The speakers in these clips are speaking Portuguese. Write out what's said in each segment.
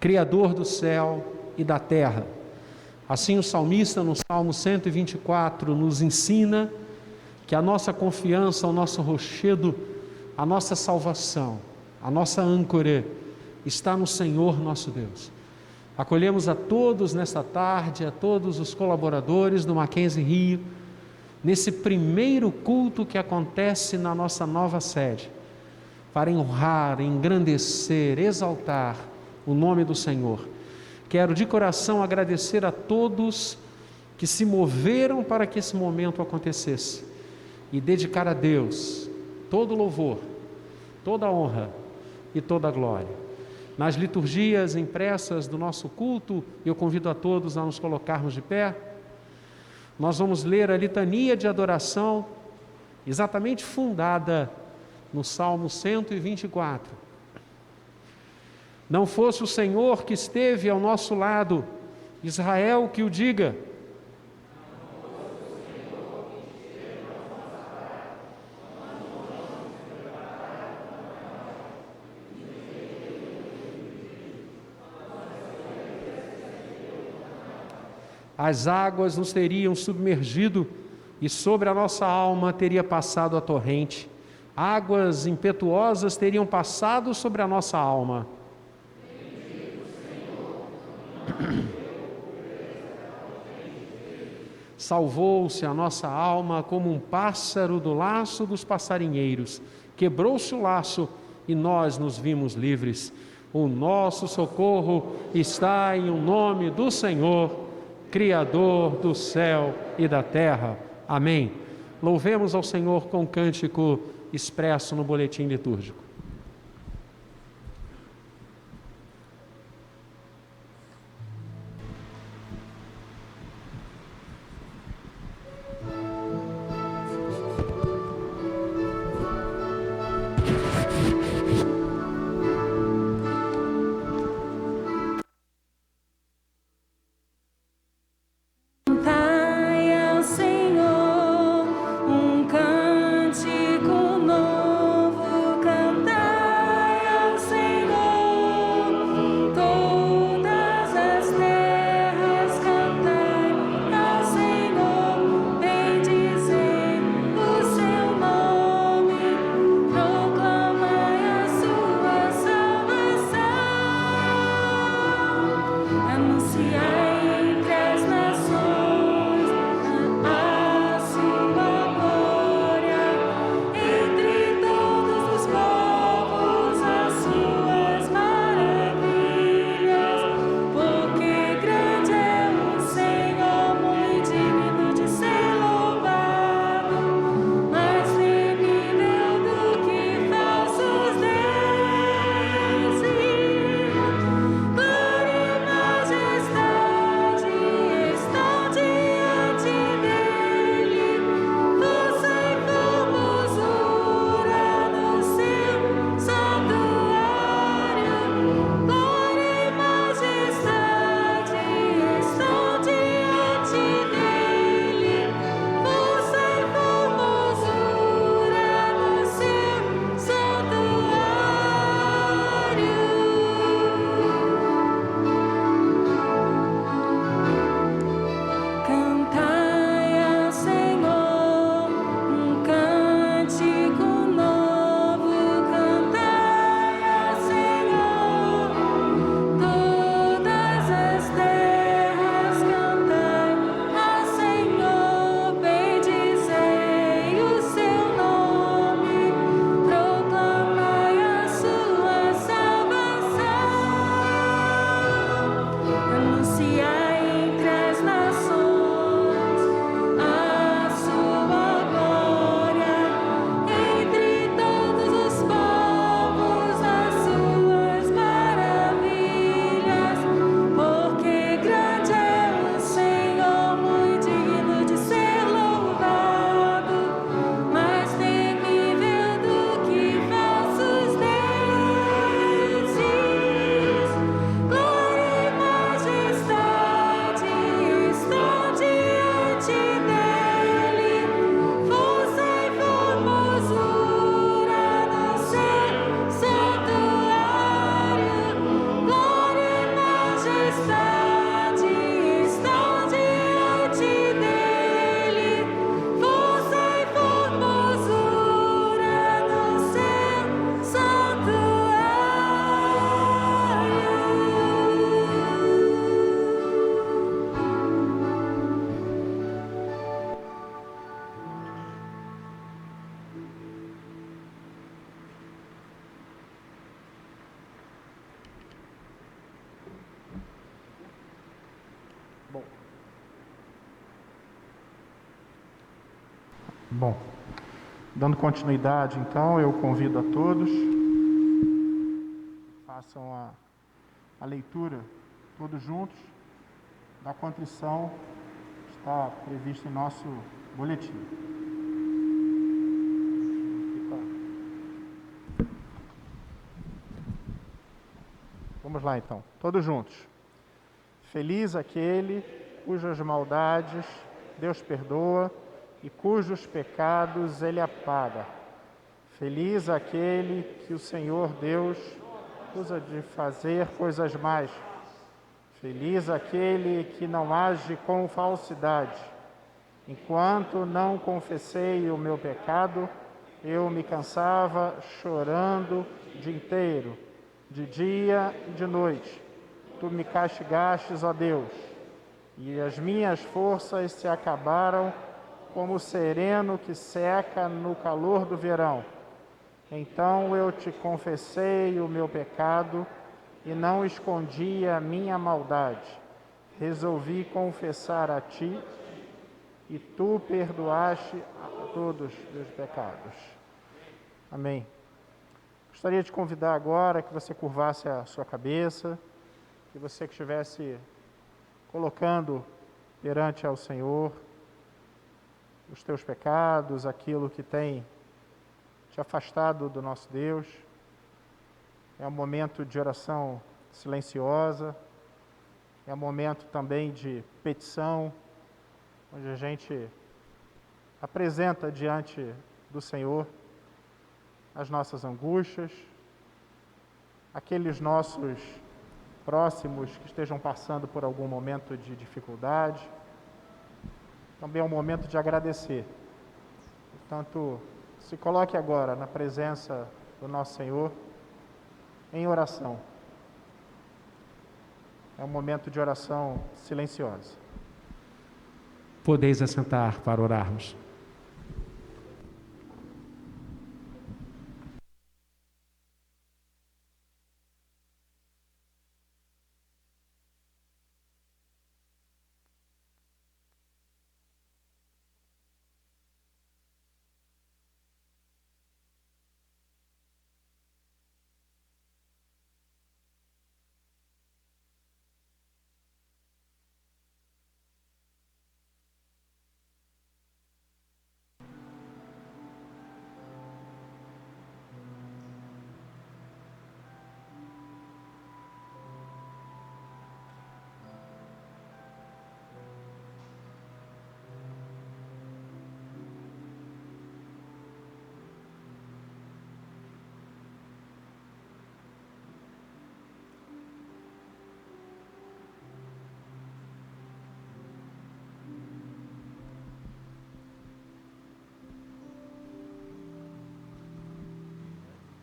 Criador do céu e da terra. Assim o salmista no Salmo 124 nos ensina que a nossa confiança, o nosso rochedo, a nossa salvação, a nossa âncora está no Senhor nosso Deus. Acolhemos a todos nesta tarde, a todos os colaboradores do Mackenzie Rio, nesse primeiro culto que acontece na nossa nova sede, para honrar, engrandecer, exaltar o nome do Senhor. Quero de coração agradecer a todos que se moveram para que esse momento acontecesse e dedicar a Deus todo louvor, toda honra e toda glória. Nas liturgias impressas do nosso culto, eu convido a todos a nos colocarmos de pé. Nós vamos ler a litania de adoração, exatamente fundada no Salmo 124. Não fosse o Senhor que esteve ao nosso lado, Israel que o diga. As águas nos teriam submergido e sobre a nossa alma teria passado a torrente. Águas impetuosas teriam passado sobre a nossa alma. Salvou-se a nossa alma como um pássaro do laço dos passarinheiros. Quebrou-se o laço e nós nos vimos livres. O nosso socorro está em o nome do Senhor, Criador do céu e da terra. Amém. Louvemos ao Senhor com cântico expresso no boletim litúrgico. Cantai ao Senhor um cântico novo, cantai Bom, dando continuidade, então, eu convido a todos, façam a leitura, todos juntos, da contrição que está prevista em nosso boletim. Vamos lá, então, todos juntos. Feliz aquele cujas maldades Deus perdoa e cujos pecados Ele apaga. Feliz aquele que o Senhor Deus usa de fazer coisas mais. Feliz aquele que não age com falsidade. Enquanto não confessei o meu pecado, eu me cansava chorando o dia inteiro, de dia e de noite. Tu me castigastes, ó Deus, e as minhas forças se acabaram como o sereno que seca no calor do verão. Então eu te confessei o meu pecado e não escondi a minha maldade. Resolvi confessar a ti e tu perdoaste a todos os meus pecados. Amém. Gostaria de convidar agora que você curvasse a sua cabeça, que você que estivesse colocando perante ao Senhor os teus pecados, aquilo que tem te afastado do nosso Deus. É um momento de oração silenciosa, é um momento também de petição, onde a gente apresenta diante do Senhor as nossas angústias, aqueles nossos próximos que estejam passando por algum momento de dificuldade. Também é um momento de agradecer. Portanto, se coloque agora na presença do nosso Senhor em oração. É um momento de oração silenciosa. Podeis assentar para orarmos.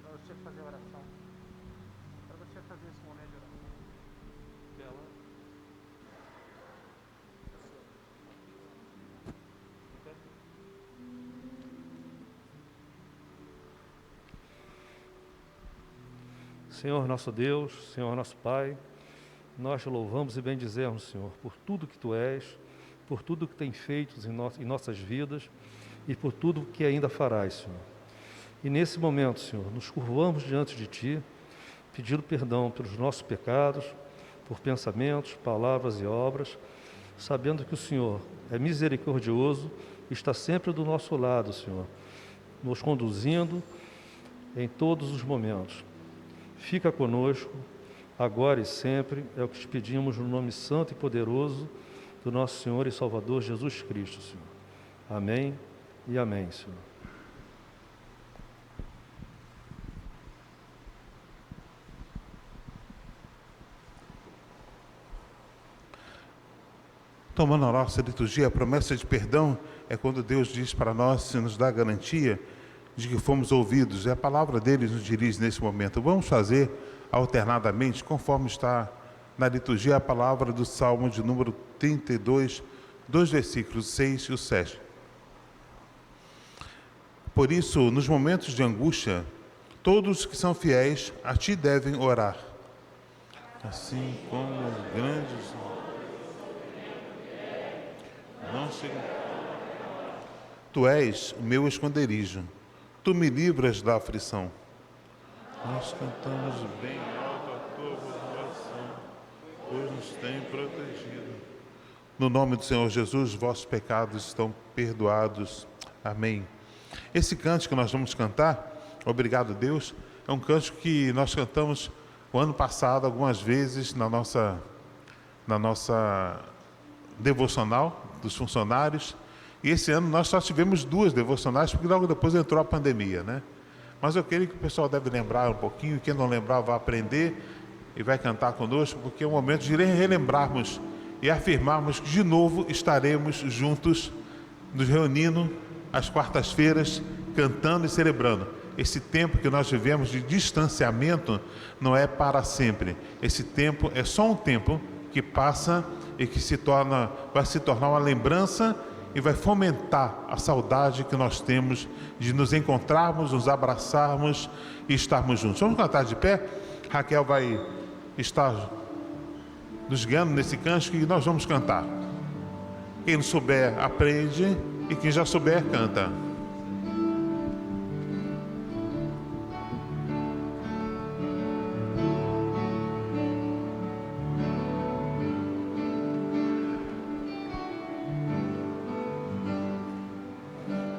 Para você fazer oração. Para você fazer esse momento de oração. Senhor nosso Deus, Senhor nosso Pai, nós te louvamos e bendizemos, Senhor, por tudo que Tu és, por tudo que tem feito em nossas vidas e por tudo que ainda farás, Senhor. E nesse momento, Senhor, nos curvamos diante de Ti, pedindo perdão pelos nossos pecados, por pensamentos, palavras e obras, sabendo que o Senhor é misericordioso e está sempre do nosso lado, Senhor, nos conduzindo em todos os momentos. Fica conosco, agora e sempre, é o que te pedimos no nome santo e poderoso do nosso Senhor e Salvador Jesus Cristo, Senhor. Amém e amém, Senhor. Tomando a nossa liturgia, a promessa de perdão é quando Deus diz para nós, nos dá a garantia de que fomos ouvidos. E a palavra dele nos dirige nesse momento. Vamos fazer alternadamente, conforme está na liturgia, a palavra do Salmo de número 32, 2 versículos 6 e o 7. Por isso, nos momentos de angústia, todos que são fiéis a ti devem orar. Assim como os grandes... Tu és o meu esconderijo, tu me livras da aflição. Nós cantamos bem alto a tua população, pois nos tem protegido. No nome do Senhor Jesus, vossos pecados estão perdoados. Amém. Esse cântico que nós vamos cantar, Obrigado Deus, é um cântico que nós cantamos o ano passado algumas vezes na nossa devocional dos funcionários. E esse ano nós só tivemos 2 devocionais, porque logo depois entrou a pandemia, né? Mas eu creio que o pessoal deve lembrar um pouquinho, quem não lembrar vai aprender e vai cantar conosco, porque é um momento de relembrarmos e afirmarmos que de novo estaremos juntos, nos reunindo às quartas-feiras, cantando e celebrando. Esse tempo que nós vivemos de distanciamento não é para sempre. Esse tempo é só um tempo que passa e que vai se tornar uma lembrança e vai fomentar a saudade que nós temos de nos encontrarmos, nos abraçarmos e estarmos juntos. Vamos cantar de pé? Raquel vai estar nos guiando nesse cântico e nós vamos cantar. Quem não souber, aprende, e quem já souber, canta.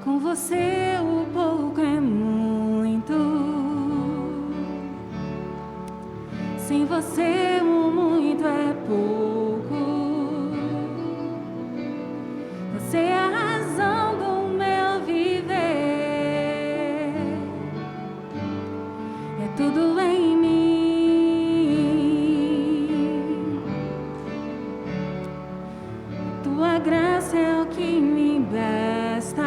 Com você o pouco é muito, sem você o muito é pouco. Você é a razão do meu viver, é tudo em mim. Tua graça é o que me basta.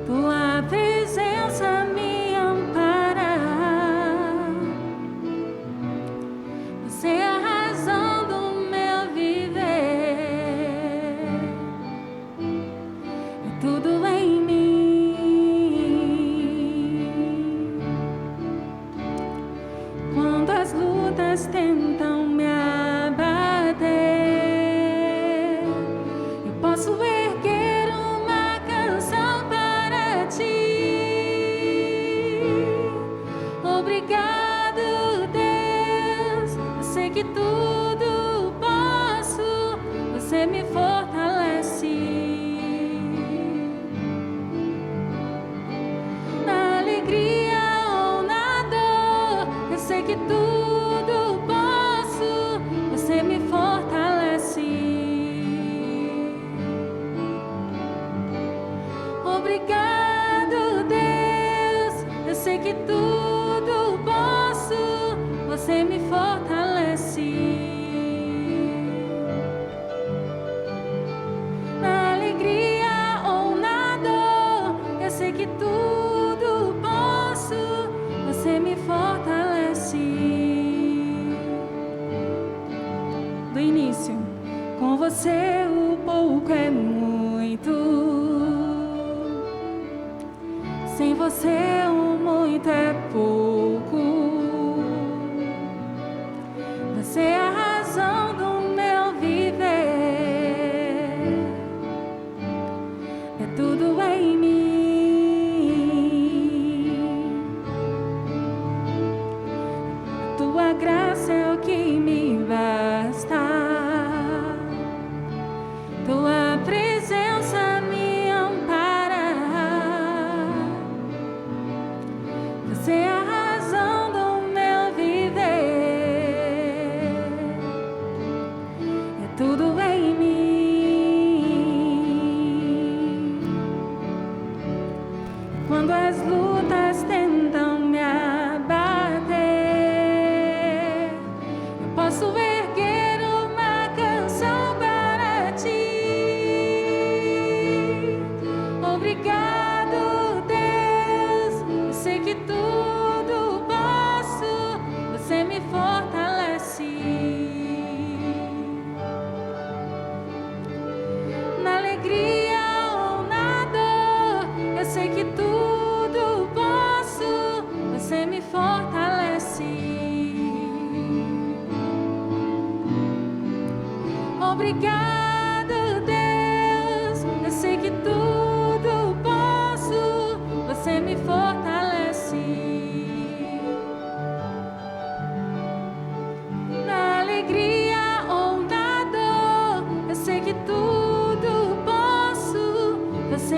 Tua presença me ampara. Você é a razão do meu viver, é tudo em mim. Quando as lutas tentam me abater, eu posso erguer uma canção para ti. Obrigado, Deus, eu sei que tudo posso, você me fortalece. Na alegria ou na dor, eu sei que tudo posso, você me fortalece. Obrigado, Deus, eu sei que tudo posso, você me fortalece. Na alegria ou na dor, eu sei que tudo posso, você me fortalece. Do início, com você o pouco é muito, sem você o muito é pouco. Você é a razão do meu viver, é tudo em mim. Tua graça é o que me basta. Tua presença me ampara. Você é a razão do meu viver, é tudo em mim. Quando as lutas tentam me abater, eu posso erguer uma canção para ti. Obrigado, Deus, eu sei que tudo posso, você me fortalece. Na alegria ou na dor, eu sei que tudo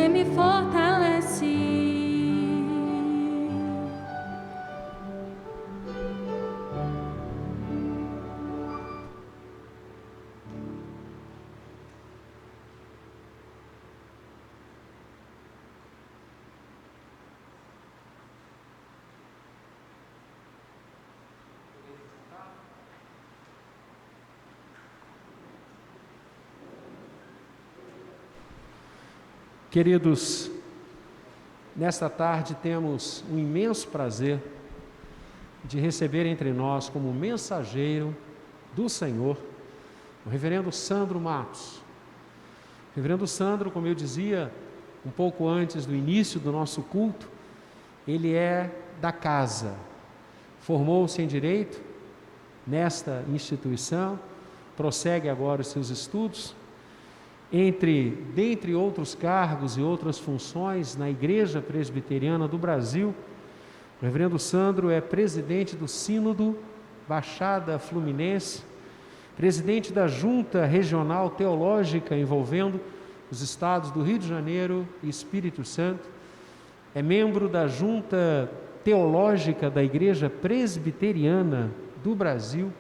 você me fortalece. Queridos, nesta tarde temos um imenso prazer de receber entre nós como mensageiro do Senhor o reverendo Sandro Matos. O reverendo Sandro, como eu dizia um pouco antes do início do nosso culto, ele é da casa, formou-se em Direito nesta instituição, prossegue agora os seus estudos, dentre outros cargos e outras funções na Igreja Presbiteriana do Brasil. O reverendo Sandro é presidente do Sínodo Baixada Fluminense, presidente da Junta Regional Teológica envolvendo os estados do Rio de Janeiro e Espírito Santo, é membro da Junta Teológica da Igreja Presbiteriana do Brasil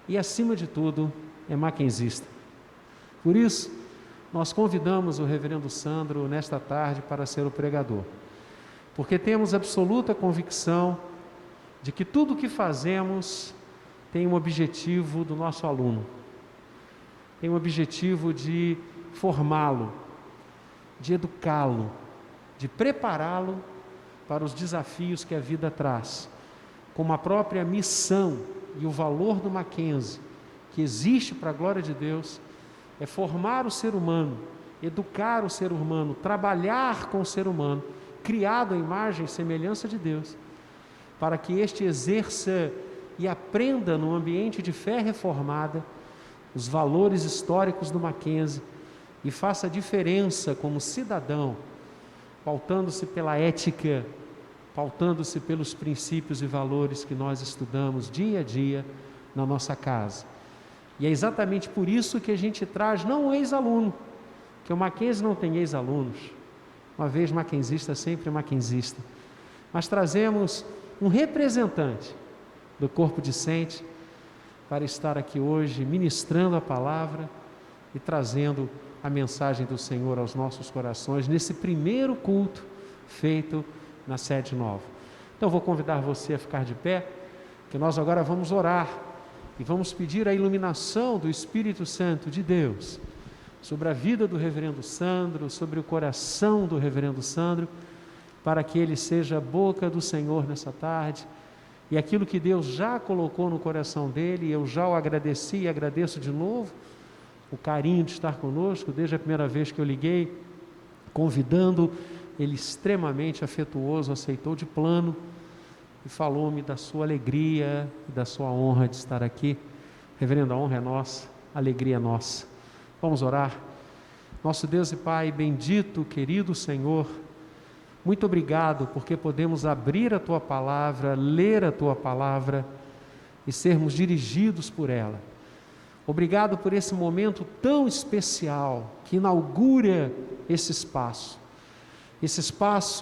e, acima de tudo, é maquenzista. Por isso, nós convidamos o reverendo Sandro nesta tarde para ser o pregador, porque temos absoluta convicção de que tudo o que fazemos tem um objetivo do nosso aluno, tem um objetivo de formá-lo, de educá-lo, de prepará-lo para os desafios que a vida traz, como a própria missão e o valor do Mackenzie, que existe para a glória de Deus, é formar o ser humano, educar o ser humano, trabalhar com o ser humano, criado à imagem e semelhança de Deus, para que este exerça e aprenda no ambiente de fé reformada os valores históricos do Mackenzie e faça diferença como cidadão, pautando-se pela ética, pautando-se pelos princípios e valores que nós estudamos dia a dia na nossa casa. E é exatamente por isso que a gente traz não um ex-aluno, que o Mackenzie não tem ex-alunos, uma vez mackenzista, sempre mackenzista, mas trazemos um representante do corpo discente para estar aqui hoje ministrando a palavra e trazendo a mensagem do Senhor aos nossos corações nesse primeiro culto feito na sede nova. Então vou convidar você a ficar de pé, que nós agora vamos orar e vamos pedir a iluminação do Espírito Santo de Deus sobre a vida do reverendo Sandro, sobre o coração do reverendo Sandro, para que ele seja a boca do Senhor nessa tarde, e aquilo que Deus já colocou no coração dele, eu já o agradeci e agradeço de novo, o carinho de estar conosco, desde a primeira vez que eu liguei, convidando, ele extremamente afetuoso, aceitou de plano, e falou-me da sua alegria e da sua honra de estar aqui. Reverendo, a honra é nossa, a alegria é nossa. Vamos orar. Nosso Deus e Pai, bendito, querido Senhor, muito obrigado porque podemos abrir a Tua Palavra, ler a Tua Palavra e sermos dirigidos por ela. Obrigado por esse momento tão especial que inaugura esse espaço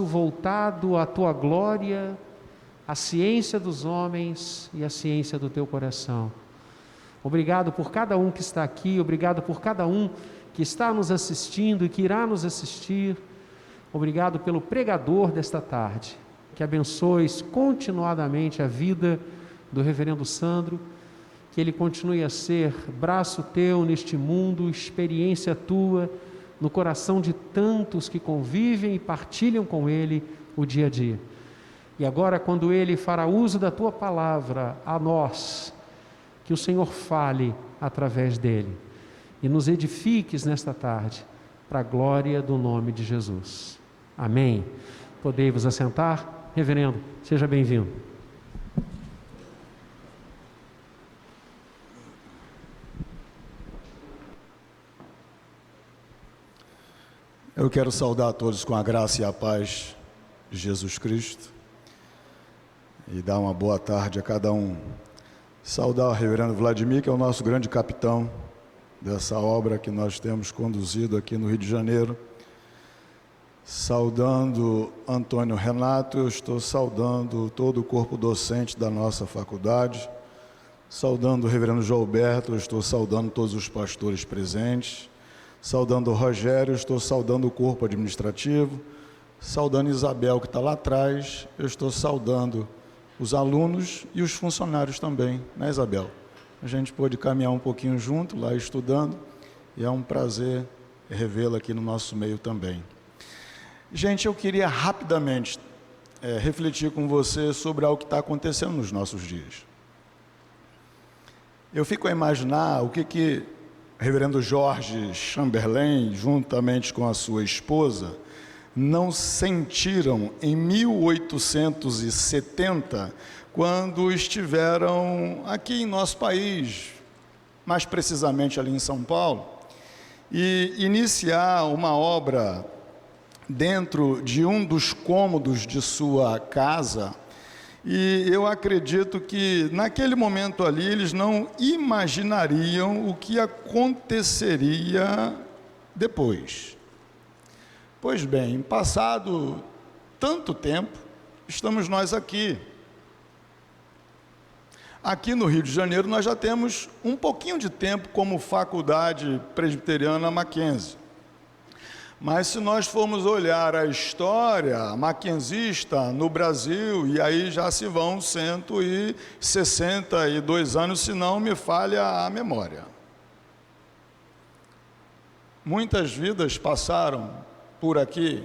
voltado à Tua glória, a ciência dos homens e a ciência do teu coração. Obrigado por cada um que está aqui, obrigado por cada um que está nos assistindo e que irá nos assistir. Obrigado pelo pregador desta tarde, que abençoes continuadamente a vida do reverendo Sandro, que ele continue a ser braço teu neste mundo, experiência tua no coração de tantos que convivem e partilham com ele o dia a dia. E agora, quando ele fará uso da tua palavra a nós, que o Senhor fale através dele e nos edifiques nesta tarde, para a glória do nome de Jesus. Amém. Podei vos assentar? Reverendo, seja bem-vindo. Eu quero saudar a todos com a graça e a paz de Jesus Cristo e dar uma boa tarde a cada um. Saudar o reverendo Vladimir, que é o nosso grande capitão dessa obra que nós temos conduzido aqui no Rio de Janeiro. Saudando Antônio Renato, eu estou saudando todo o corpo docente da nossa faculdade. Saudando o reverendo João Alberto, eu estou saudando todos os pastores presentes. Saudando o Rogério, eu estou saudando o corpo administrativo. Saudando Isabel, que está lá atrás, eu estou saudando os alunos e os funcionários também, né, Isabel? A gente pôde caminhar um pouquinho junto, lá estudando, e é um prazer revê-la aqui no nosso meio também. Gente, eu queria rapidamente refletir com você sobre algo que está acontecendo nos nossos dias. Eu fico a imaginar o que o reverendo Jorge Chamberlain, juntamente com a sua esposa, não sentiram em 1870, quando estiveram aqui em nosso país, mais precisamente ali em São Paulo, e iniciar uma obra dentro de um dos cômodos de sua casa. E eu acredito que naquele momento ali eles não imaginariam o que aconteceria depois. Pois bem, passado tanto tempo, estamos nós aqui. Aqui no Rio de Janeiro nós já temos um pouquinho de tempo como Faculdade Presbiteriana Mackenzie. Mas se nós formos olhar a história mackenzista no Brasil, e aí já se vão 162 anos, se não me falha a memória. Muitas vidas passaram por aqui,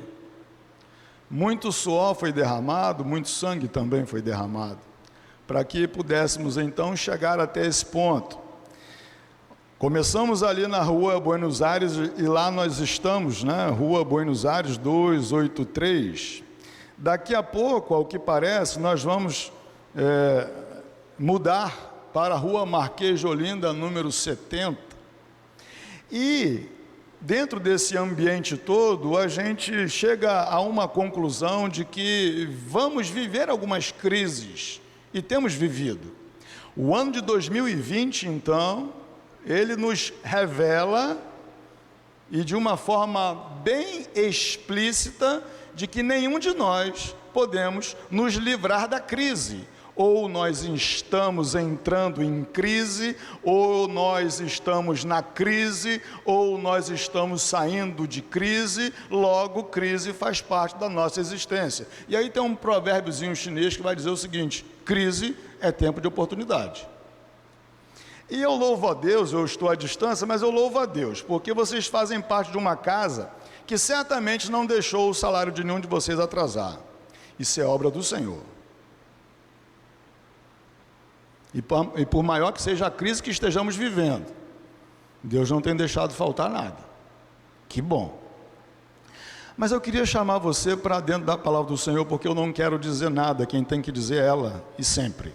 muito suor foi derramado, muito sangue também foi derramado, para que pudéssemos então chegar até esse ponto. Começamos ali na Rua Buenos Aires, e lá nós estamos, né? Rua Buenos Aires 283. Daqui a pouco, ao que parece, nós vamos mudar para a Rua Marquês de Olinda, número 70. E, dentro desse ambiente todo, a gente chega a uma conclusão de que vamos viver algumas crises, e temos vivido. O ano de 2020, então, ele nos revela, e de uma forma bem explícita, de que nenhum de nós podemos nos livrar da crise. Ou nós estamos entrando em crise, ou nós estamos na crise, ou nós estamos saindo de crise, logo crise faz parte da nossa existência. E aí tem um provérbiozinho chinês que vai dizer o seguinte: crise é tempo de oportunidade. E eu louvo a Deus, eu estou à distância, mas eu louvo a Deus, porque vocês fazem parte de uma casa que certamente não deixou o salário de nenhum de vocês atrasar. Isso é obra do Senhor. E por maior que seja a crise que estejamos vivendo, Deus não tem deixado faltar nada. Que bom. Mas eu queria chamar você para dentro da palavra do Senhor, porque eu não quero dizer nada, quem tem que dizer é ela, e sempre.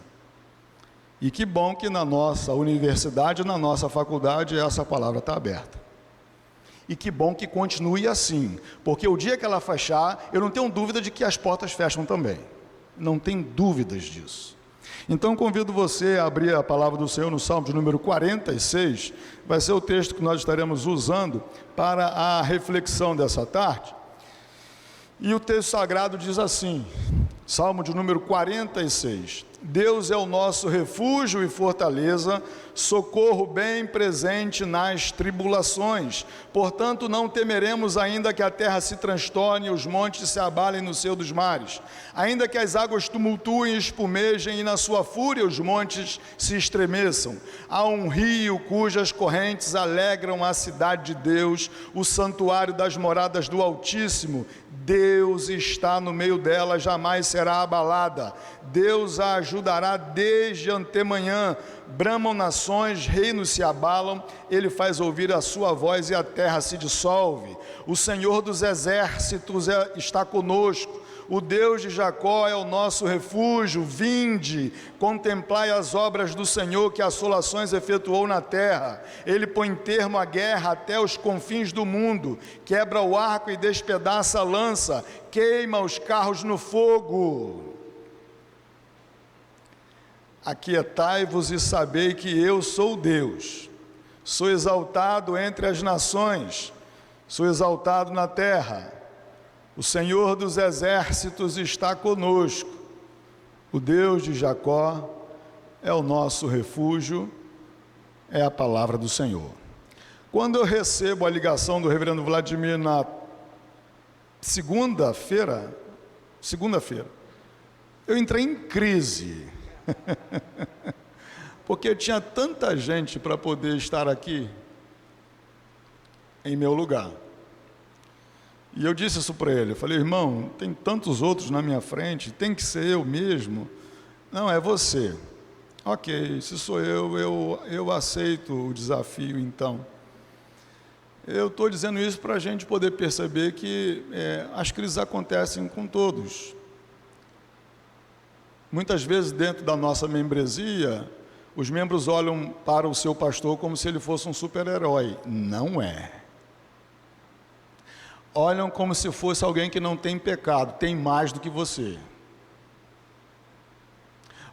E que bom que na nossa universidade, na nossa faculdade, essa palavra está aberta. E que bom que continue assim, porque o dia que ela fechar, eu não tenho dúvida de que as portas fecham também. Não tem dúvidas disso. Então convido você a abrir a palavra do Senhor no Salmo de número 46, vai ser o texto que nós estaremos usando para a reflexão dessa tarde. E o texto sagrado diz assim, Salmo de número 46: Deus é o nosso refúgio e fortaleza, socorro bem presente nas tribulações. Portanto, não temeremos, ainda que a terra se transtorne e os montes se abalem no seio dos mares. Ainda que as águas tumultuem e espumejem e na sua fúria os montes se estremeçam. Há um rio cujas correntes alegram a cidade de Deus, o santuário das moradas do Altíssimo. Deus está no meio dela, jamais será abalada. Deus a ajudará desde antemanhã. Bramam nações, reinos se abalam, ele faz ouvir a sua voz e a terra se dissolve. O Senhor dos exércitos está conosco, o Deus de Jacó é o nosso refúgio. Vinde, contemplai as obras do Senhor, que assolações efetuou na terra. Ele põe termo à guerra até os confins do mundo, quebra o arco e despedaça a lança, queima os carros no fogo. Aquietai-vos e sabei que eu sou Deus, sou exaltado entre as nações, sou exaltado na terra. O Senhor dos exércitos está conosco. O Deus de Jacó é o nosso refúgio, é a palavra do Senhor. Quando eu recebo a ligação do reverendo Vladimir na segunda-feira, eu entrei em crise, porque tinha tanta gente para poder estar aqui em meu lugar. E eu disse isso para ele, eu falei, irmão, tem tantos outros na minha frente, tem que ser eu mesmo. Não, é você. Ok, se sou eu aceito o desafio então. Eu estou dizendo isso para a gente poder perceber que as crises acontecem com todos. Muitas vezes dentro da nossa membresia, os membros olham para o seu pastor como se ele fosse um super-herói. Não é. Olham como se fosse alguém que não tem pecado, tem mais do que você.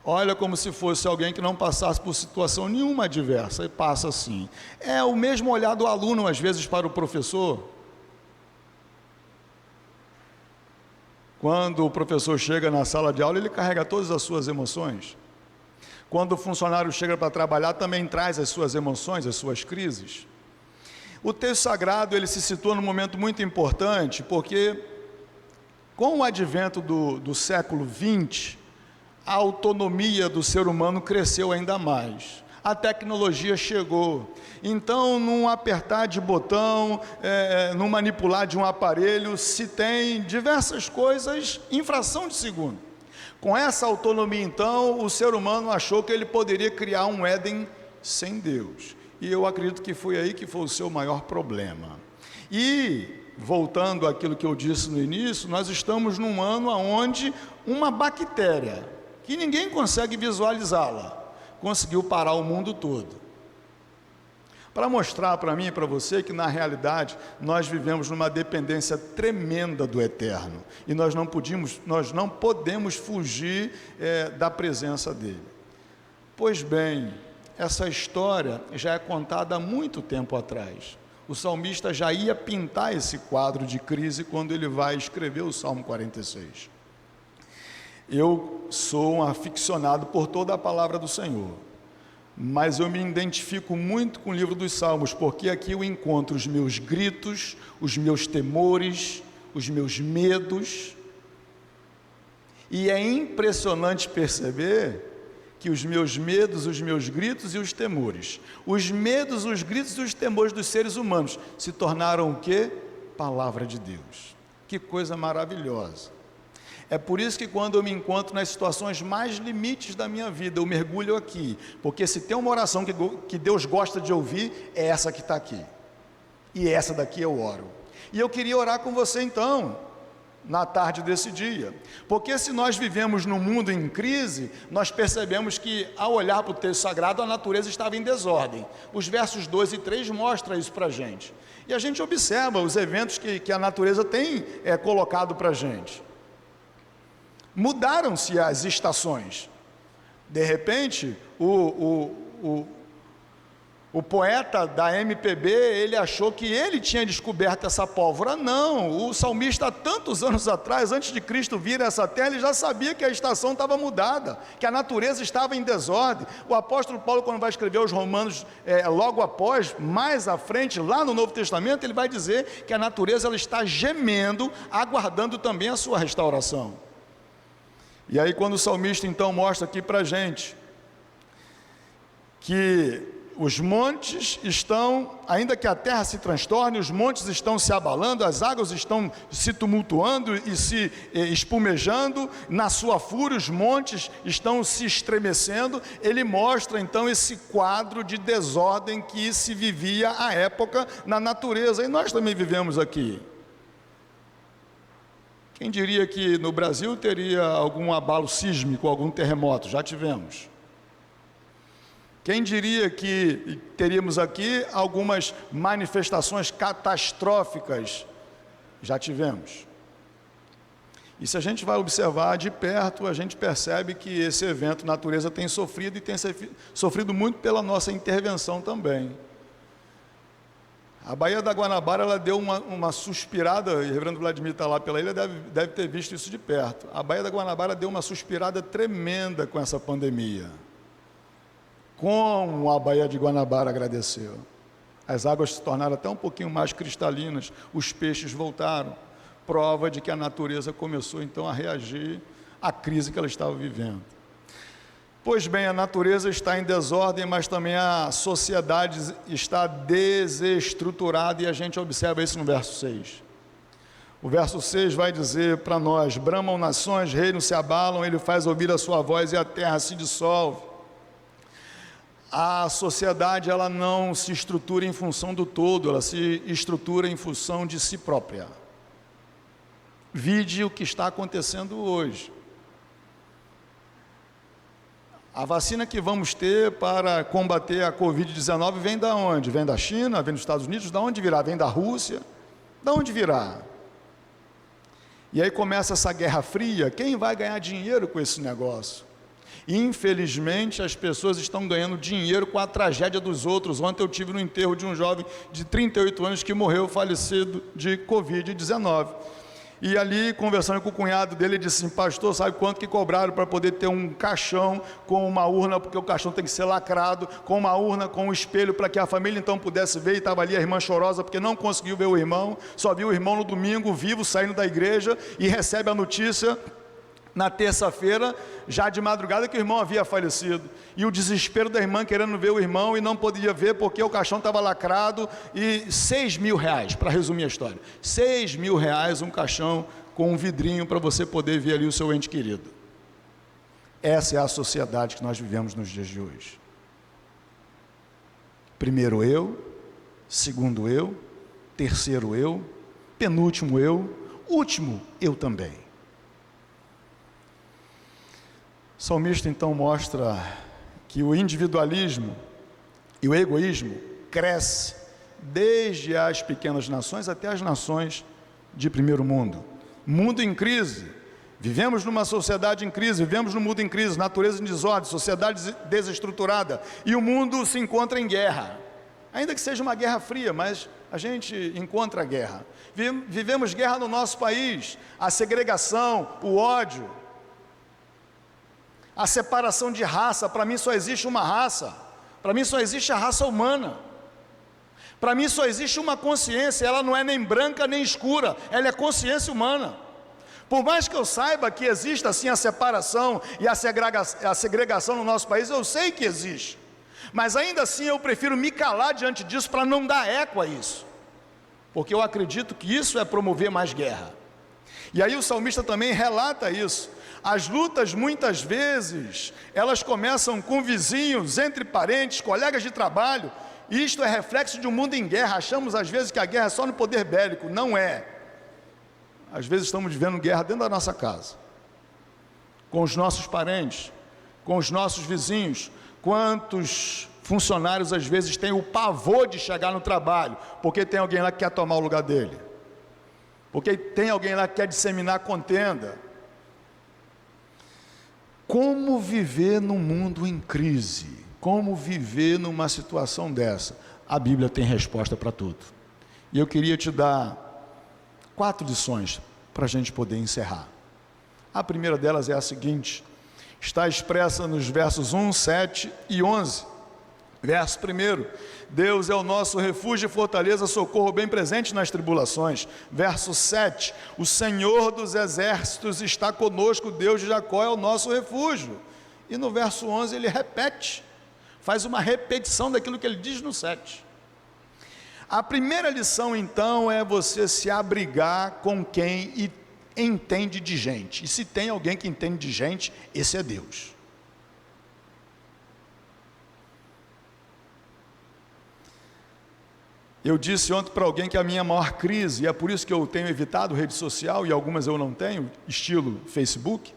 Olha como se fosse alguém que não passasse por situação nenhuma adversa, e passa assim. É o mesmo olhar do aluno, às vezes, para o professor. Quando o professor chega na sala de aula, ele carrega todas as suas emoções. Quando o funcionário chega para trabalhar, também traz as suas emoções, as suas crises. O texto sagrado, ele se situa num momento muito importante, porque com o advento do século XX, a autonomia do ser humano cresceu ainda mais. A tecnologia chegou. Então, num apertar de botão, num manipular de um aparelho, se tem diversas coisas em fração de segundo. Com essa autonomia, então, o ser humano achou que ele poderia criar um Éden sem Deus. E eu acredito que foi aí que foi o seu maior problema. E, voltando àquilo que eu disse no início, nós estamos num ano onde uma bactéria, que ninguém consegue visualizá-la, conseguiu parar o mundo todo. Para mostrar para mim e para você que, na realidade, nós vivemos numa dependência tremenda do eterno. E nós não podemos fugir da presença dele. Pois bem, essa história já é contada há muito tempo atrás. O salmista já ia pintar esse quadro de crise quando ele vai escrever o Salmo 46. Eu sou um aficionado por toda a palavra do Senhor, mas eu me identifico muito com o livro dos Salmos, porque aqui eu encontro os meus gritos, os meus temores, os meus medos, e é impressionante perceber que os meus medos, os meus gritos e os temores, os medos, os gritos e os temores dos seres humanos se tornaram o quê? Palavra de Deus. Que coisa maravilhosa. É por isso que quando eu me encontro nas situações mais limites da minha vida, eu mergulho aqui, porque se tem uma oração que Deus gosta de ouvir, é essa que está aqui, e essa daqui eu oro. E eu queria orar com você então, na tarde desse dia, porque se nós vivemos num mundo em crise, nós percebemos que ao olhar para o texto sagrado, a natureza estava em desordem. Os versos 2 e 3 mostram isso para a gente, e a gente observa os eventos que a natureza tem colocado para a gente. Mudaram-se as estações. De repente, o poeta da MPB, ele achou que ele tinha descoberto essa pólvora. Não, o salmista, há tantos anos atrás, antes de Cristo vir a essa terra, ele já sabia que a estação estava mudada, que a natureza estava em desordem. O apóstolo Paulo, quando vai escrever os Romanos, logo após, mais à frente, lá no Novo Testamento, ele vai dizer que a natureza ela está gemendo, aguardando também a sua restauração. E aí quando o salmista então mostra aqui para a gente que os montes estão, ainda que a terra se transtorne, os montes estão se abalando, as águas estão se tumultuando e se espumejando, na sua fúria os montes estão se estremecendo. Ele mostra então esse quadro de desordem que se vivia à época na natureza, e nós também vivemos aqui. Quem diria que no Brasil teria algum abalo sísmico, algum terremoto? Já tivemos. Quem diria que teríamos aqui algumas manifestações catastróficas? Já tivemos. E se a gente vai observar de perto, a gente percebe que esse evento, natureza, tem sofrido e tem sofrido muito pela nossa intervenção também. A Baía da Guanabara, ela deu uma suspirada, e o reverendo Vladimir está lá pela ilha, deve ter visto isso de perto. A Baía da Guanabara deu uma suspirada tremenda com essa pandemia. Como a Baía de Guanabara agradeceu. As águas se tornaram até um pouquinho mais cristalinas, os peixes voltaram, prova de que a natureza começou então a reagir à crise que ela estava vivendo. Pois bem, a natureza está em desordem, mas também a sociedade está desestruturada, e a gente observa isso no verso 6. O verso 6 vai dizer para nós: bramam nações, reinos se abalam, ele faz ouvir a sua voz e a terra se dissolve. A sociedade, ela não se estrutura em função do todo, ela se estrutura em função de si própria. Vide o que está acontecendo hoje. A vacina que vamos ter para combater a Covid-19 vem da onde? Vem da China, vem dos Estados Unidos, da onde virá? Vem da Rússia? Da onde virá? E aí começa essa guerra fria. Quem vai ganhar dinheiro com esse negócio? Infelizmente, as pessoas estão ganhando dinheiro com a tragédia dos outros. Ontem eu tive no enterro de um jovem de 38 anos que morreu falecido de Covid-19. E ali, conversando com o cunhado dele, ele disse assim: pastor, sabe quanto que cobraram para poder ter um caixão com uma urna, porque o caixão tem que ser lacrado, com uma urna, com um espelho, para que a família então pudesse ver. E estava ali a irmã chorosa, porque não conseguiu ver o irmão, só viu o irmão no domingo, vivo, saindo da igreja, e recebe a notícia na terça-feira, já de madrugada, que o irmão havia falecido. E o desespero da irmã querendo ver o irmão e não podia ver porque o caixão estava lacrado. E R$6.000, para resumir a história, R$6.000 um caixão com um vidrinho para você poder ver ali o seu ente querido. Essa é a sociedade que nós vivemos nos dias de hoje. Primeiro eu, segundo eu, terceiro eu, penúltimo eu, último eu também. O salmista então mostra que o individualismo e o egoísmo cresce desde as pequenas nações até as nações de primeiro mundo. Mundo em crise, vivemos numa sociedade em crise, vivemos num mundo em crise, natureza em desordem, sociedade desestruturada, e o mundo se encontra em guerra, ainda que seja uma guerra fria, mas a gente encontra a guerra. Vivemos guerra no nosso país, a segregação, o ódio, a separação de raça. Para mim só existe uma raça, para mim só existe a raça humana, para mim só existe uma consciência, ela não é nem branca nem escura, ela é consciência humana. Por mais que eu saiba que existe assim a separação e a segregação no nosso país, eu sei que existe, mas ainda assim eu prefiro me calar diante disso para não dar eco a isso, porque eu acredito que isso é promover mais guerra. E aí o salmista também relata isso. As lutas, muitas vezes, elas começam com vizinhos, entre parentes, colegas de trabalho. Isto é reflexo de um mundo em guerra. Achamos às vezes que a guerra é só no poder bélico. Não é. Às vezes estamos vivendo guerra dentro da nossa casa, com os nossos parentes, com os nossos vizinhos. Quantos funcionários às vezes têm o pavor de chegar no trabalho, porque tem alguém lá que quer tomar o lugar dele, porque tem alguém lá que quer disseminar contenda. Como viver num mundo em crise? Como viver numa situação dessa? A Bíblia tem resposta para tudo. E eu queria te dar 4 lições para a gente poder encerrar. A primeira delas é a seguinte, está expressa nos versos 1, 7 e 11. Verso 1, Deus é o nosso refúgio e fortaleza, socorro bem presente nas tribulações. Verso 7, o Senhor dos exércitos está conosco, Deus de Jacó é o nosso refúgio. E no verso 11 ele repete, faz uma repetição daquilo que ele diz no 7. A primeira lição então é você se abrigar com quem entende de gente. E se tem alguém que entende de gente, esse é Deus. Eu disse ontem para alguém que a minha maior crise, e é por isso que eu tenho evitado rede social, e algumas eu não tenho, estilo Facebook,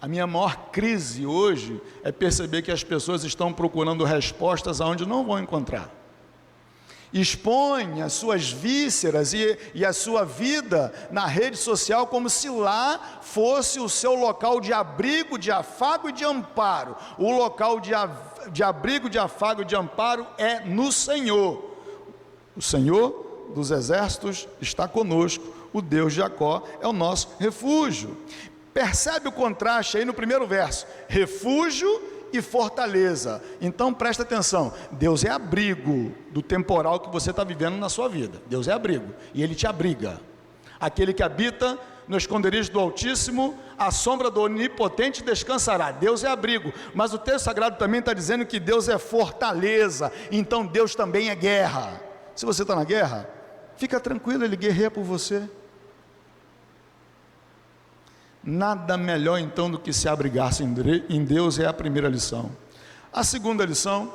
a minha maior crise hoje é perceber que as pessoas estão procurando respostas aonde não vão encontrar. Expõe as suas vísceras e a sua vida na rede social como se lá fosse o seu local de abrigo, de afago e de amparo. O local de abrigo, de afago e de amparo é no Senhor. O Senhor dos exércitos está conosco, o Deus de Jacó é o nosso refúgio. Percebe o contraste aí no primeiro verso, refúgio e fortaleza. Então presta atenção, Deus é abrigo do temporal que você está vivendo na sua vida. Deus é abrigo, e Ele te abriga. Aquele que habita no esconderijo do Altíssimo, à sombra do Onipotente descansará. Deus é abrigo, mas o texto sagrado também está dizendo que Deus é fortaleza, então Deus também é guerra. Se você está na guerra, fica tranquilo, Ele guerreia por você. Nada melhor então do que se abrigar-se em Deus, é a primeira lição. A segunda lição,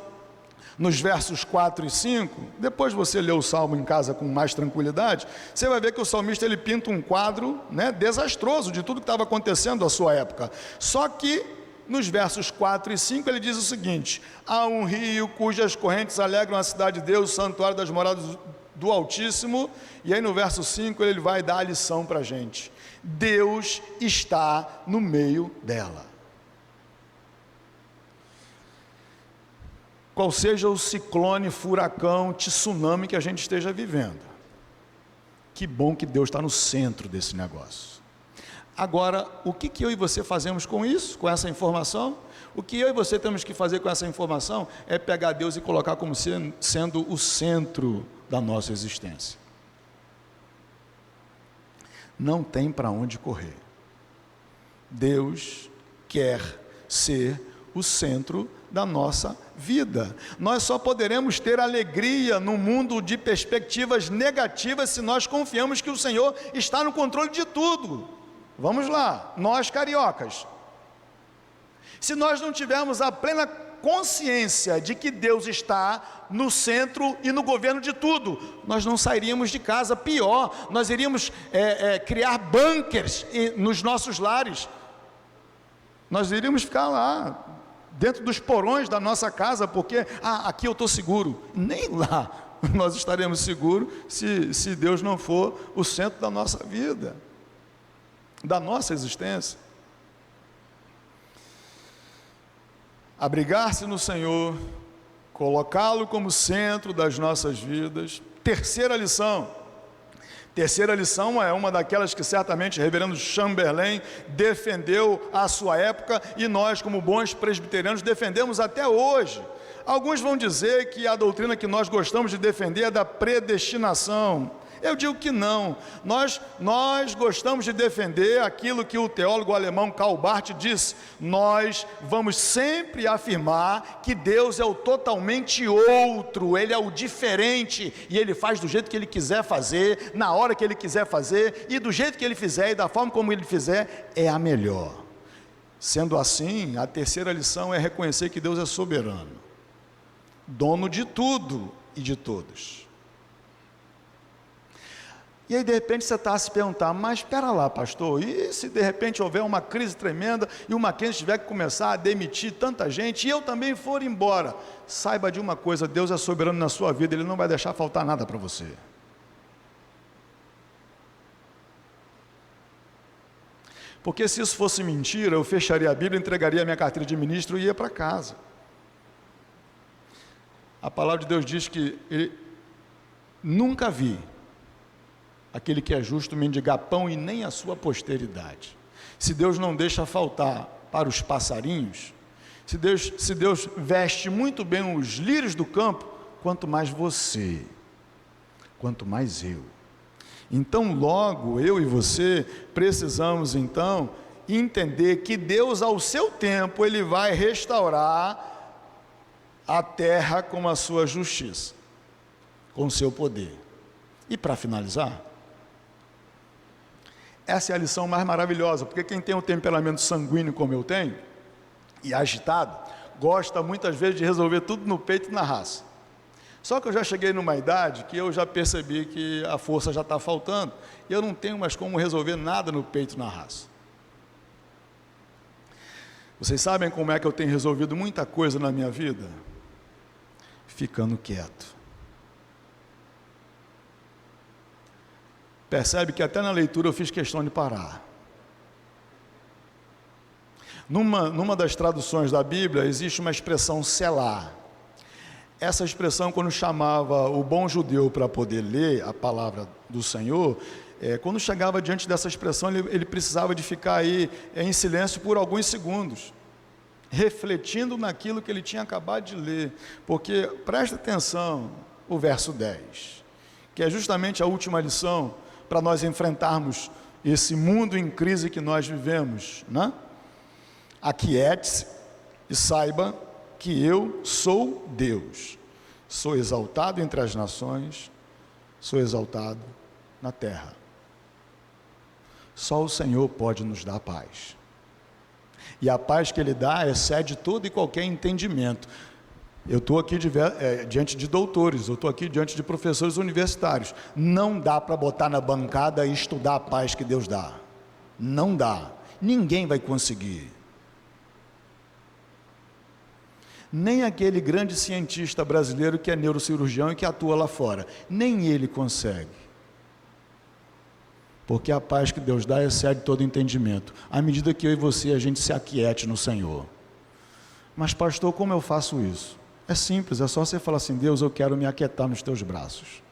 nos versos 4 e 5, depois você lê o Salmo em casa com mais tranquilidade, você vai ver que o salmista ele pinta um quadro, desastroso de tudo que estava acontecendo à sua época. Só que nos versos 4 e 5 ele diz o seguinte: há um rio cujas correntes alegram a cidade de Deus, o santuário das moradas do Altíssimo. E aí no verso 5 ele vai dar a lição para a gente: Deus está no meio dela. Qual seja o ciclone, furacão, tsunami que a gente esteja vivendo, que bom que Deus está no centro desse negócio. Agora, o que eu e você fazemos com isso, com essa informação? O que eu e você temos que fazer com essa informação é pegar Deus e colocar como sendo o centro da nossa existência. Não tem para onde correr. Deus quer ser o centro da nossa vida. Nós só poderemos ter alegria no mundo de perspectivas negativas se nós confiamos que o Senhor está no controle de tudo. Vamos lá, nós cariocas. Se nós não tivermos a plena consciência de que Deus está no centro e no governo de tudo, nós não sairíamos de casa. Pior, nós iríamos criar bunkers nos nossos lares. Nós iríamos ficar lá dentro dos porões da nossa casa, porque aqui eu estou seguro. Nem lá nós estaremos seguros se Deus não for o centro da nossa vida, da nossa existência. Abrigar-se no Senhor, colocá-lo como centro das nossas vidas. Terceira lição é uma daquelas que certamente o reverendo Chamberlain defendeu à sua época, e nós, como bons presbiterianos, defendemos até hoje. Alguns vão dizer que a doutrina que nós gostamos de defender é da predestinação. Eu digo que não. Nós gostamos de defender aquilo que o teólogo alemão Karl Barth diz: nós vamos sempre afirmar que Deus é o totalmente outro, Ele é o diferente, e Ele faz do jeito que Ele quiser fazer, na hora que Ele quiser fazer, e do jeito que Ele fizer, e da forma como Ele fizer, é a melhor. Sendo assim, a terceira lição é reconhecer que Deus é soberano, dono de tudo e de todos. E aí de repente você está a se perguntar: mas espera lá, pastor, e se de repente houver uma crise tremenda e o Mackenzie tiver que começar a demitir tanta gente e eu também for embora? Saiba de uma coisa: Deus é soberano na sua vida, Ele não vai deixar faltar nada para você. Porque se isso fosse mentira, eu fecharia a Bíblia, entregaria a minha carteira de ministro e ia para casa. A palavra de Deus diz que Ele nunca vi aquele que é justo mendigar pão e nem a sua posteridade. Se Deus não deixa faltar para os passarinhos, se Deus veste muito bem os lírios do campo, quanto mais você, quanto mais eu. Então logo eu e você precisamos então entender que Deus ao seu tempo Ele vai restaurar a terra com a sua justiça, com o seu poder. E para finalizar, essa é a lição mais maravilhosa, porque quem tem um temperamento sanguíneo como eu tenho, e agitado, gosta muitas vezes de resolver tudo no peito e na raça. Só que eu já cheguei numa idade que eu já percebi que a força já está faltando, e eu não tenho mais como resolver nada no peito e na raça. Vocês sabem como é que eu tenho resolvido muita coisa na minha vida? Ficando quieto. Percebe que até na leitura eu fiz questão de parar. Numa das traduções da Bíblia existe uma expressão selar. Essa expressão, quando chamava o bom judeu para poder ler a palavra do Senhor, quando chegava diante dessa expressão, ele precisava de ficar aí em silêncio por alguns segundos, refletindo naquilo que ele tinha acabado de ler, porque, presta atenção, o verso 10, que é justamente a última lição para nós enfrentarmos esse mundo em crise que nós vivemos, né? Aquiete-se e saiba que eu sou Deus, sou exaltado entre as nações, sou exaltado na terra. Só o Senhor pode nos dar paz, e a paz que Ele dá excede todo e qualquer entendimento. Eu estou aqui diante de doutores, eu estou aqui diante de professores universitários. Não dá para botar na bancada e estudar a paz que Deus dá. Não dá. Ninguém vai conseguir. Nem aquele grande cientista brasileiro que é neurocirurgião e que atua lá fora. Nem ele consegue. Porque a paz que Deus dá excede todo entendimento. À medida que eu e você, a gente se aquiete no Senhor. Mas pastor, como eu faço isso? É simples, é só você falar assim: Deus, eu quero me aquietar nos teus braços,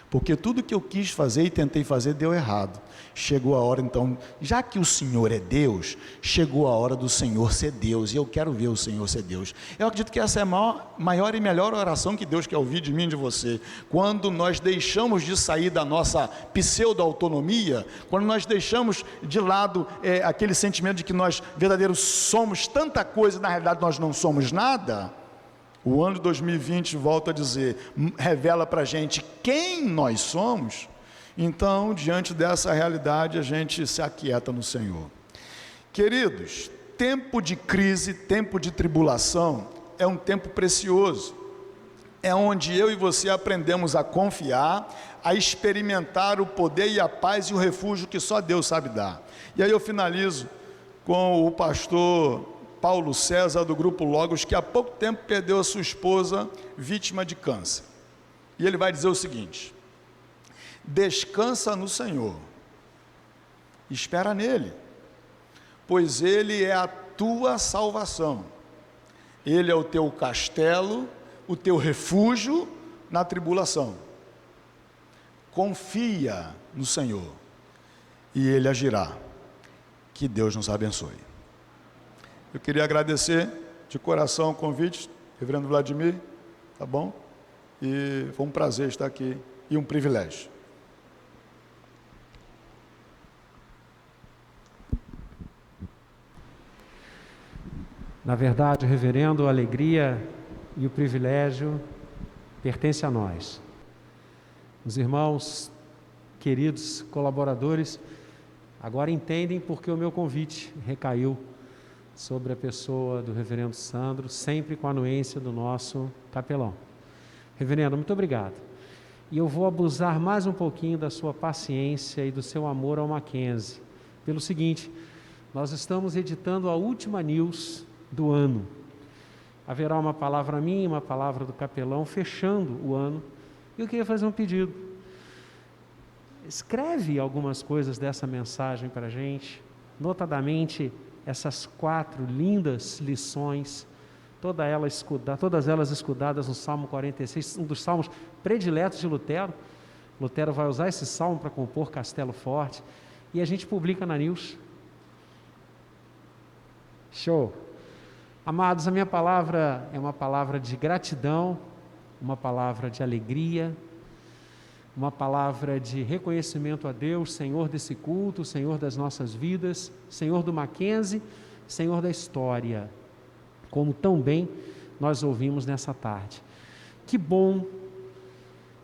porque tudo que eu quis fazer e tentei fazer deu errado. Chegou a hora então, já que o Senhor é Deus, chegou a hora do Senhor ser Deus, e eu quero ver o Senhor ser Deus. Eu acredito que essa é a maior e melhor oração que Deus quer ouvir de mim e de você, quando nós deixamos de sair da nossa pseudo-autonomia, quando nós deixamos de lado aquele sentimento de que nós verdadeiros somos tanta coisa, na realidade nós não somos nada. O ano de 2020, volto a dizer, revela para a gente quem nós somos. Então, diante dessa realidade, a gente se aquieta no Senhor. Queridos, tempo de crise, tempo de tribulação, é um tempo precioso. É onde eu e você aprendemos a confiar, a experimentar o poder e a paz e o refúgio que só Deus sabe dar. E aí eu finalizo com o pastor Paulo César, do Grupo Logos, que há pouco tempo perdeu a sua esposa vítima de câncer. E ele vai dizer o seguinte: descansa no Senhor, espera nele, pois Ele é a tua salvação, Ele é o teu castelo, o teu refúgio na tribulação. Confia no Senhor e Ele agirá. Que Deus nos abençoe. Eu queria agradecer de coração o convite, reverendo Vladimir, tá bom? E foi um prazer estar aqui e um privilégio. Na verdade, reverendo, a alegria e o privilégio pertence a nós. Os irmãos, queridos colaboradores, agora entendem porque o meu convite recaiu sobre a pessoa do reverendo Sandro, sempre com a anuência do nosso capelão. Reverendo, muito obrigado. E eu vou abusar mais um pouquinho da sua paciência e do seu amor ao Mackenzie. Pelo seguinte, nós estamos editando a última news do ano. Haverá uma palavra minha, uma palavra do capelão, fechando o ano. E eu queria fazer um pedido. Escreve algumas coisas dessa mensagem para a gente, notadamente essas 4 lindas lições, todas elas escudadas no Salmo 46, um dos salmos prediletos de Lutero. Lutero vai usar esse salmo para compor Castelo Forte, e a gente publica na News. Show! Amados, a minha palavra é uma palavra de gratidão, uma palavra de alegria, uma palavra de reconhecimento a Deus, Senhor desse culto, Senhor das nossas vidas, Senhor do Mackenzie, Senhor da história, como tão bem nós ouvimos nessa tarde. Que bom,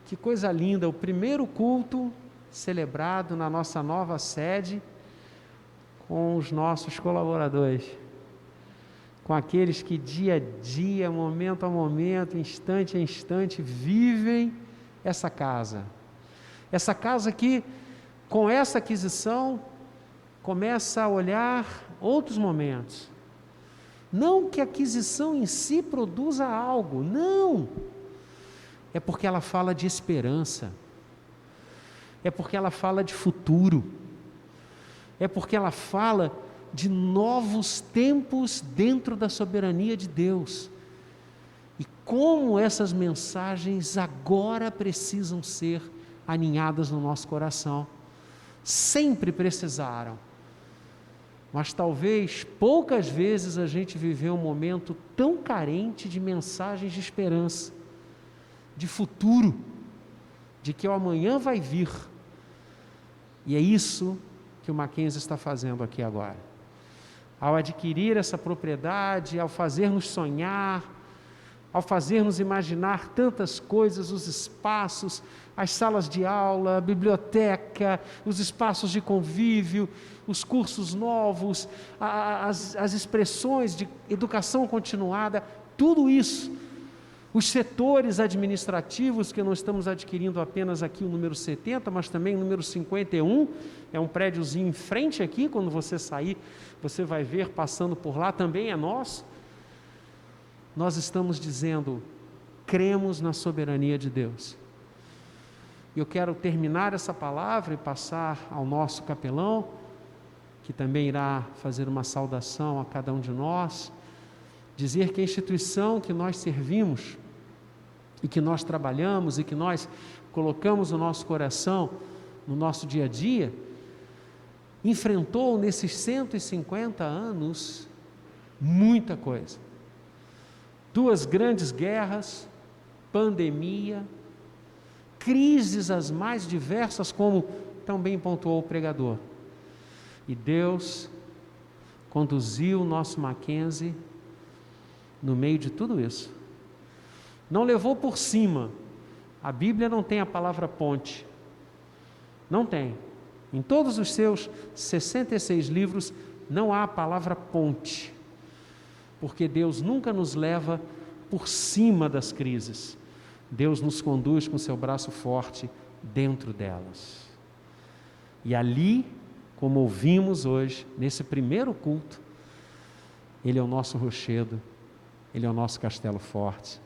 que coisa linda, o primeiro culto celebrado na nossa nova sede com os nossos colaboradores, com aqueles que dia a dia, momento a momento, instante a instante, vivem essa casa que, com essa aquisição, começa a olhar outros momentos. Não que a aquisição em si produza algo, não. É porque ela fala de esperança, é porque ela fala de futuro, é porque ela fala de novos tempos dentro da soberania de Deus. e como essas mensagens agora precisam ser aninhadas no nosso coração. Sempre precisaram, mas talvez poucas vezes a gente viveu um momento tão carente de mensagens de esperança, de futuro, de que o amanhã vai vir. E é isso que o Mackenzie está fazendo aqui agora. Ao adquirir essa propriedade, ao fazer-nos sonhar, ao fazer-nos imaginar tantas coisas, os espaços, as salas de aula, a biblioteca, os espaços de convívio, os cursos novos, as expressões de educação continuada, tudo isso, os setores administrativos, que não estamos adquirindo apenas aqui o número 70, mas também o número 51, é um prédiozinho em frente aqui, quando você sair, você vai ver passando por lá, também é nosso. Nós estamos dizendo, cremos na soberania de Deus. Eu quero terminar essa palavra e passar ao nosso capelão, que também irá fazer uma saudação a cada um de nós, dizer que a instituição que nós servimos, e que nós trabalhamos, e que nós colocamos no nosso coração, no nosso dia a dia, enfrentou nesses 150 anos muita coisa. 2 grandes guerras, pandemia, crises as mais diversas, como também pontuou o pregador. E Deus conduziu o nosso Mackenzie no meio de tudo isso. Não levou por cima. A Bíblia não tem a palavra ponte. Não tem. Em todos os seus 66 livros não há a palavra ponte. Porque Deus nunca nos leva por cima das crises. Deus nos conduz com seu braço forte dentro delas. E ali, como ouvimos hoje, nesse primeiro culto, Ele é o nosso rochedo, Ele é o nosso castelo forte,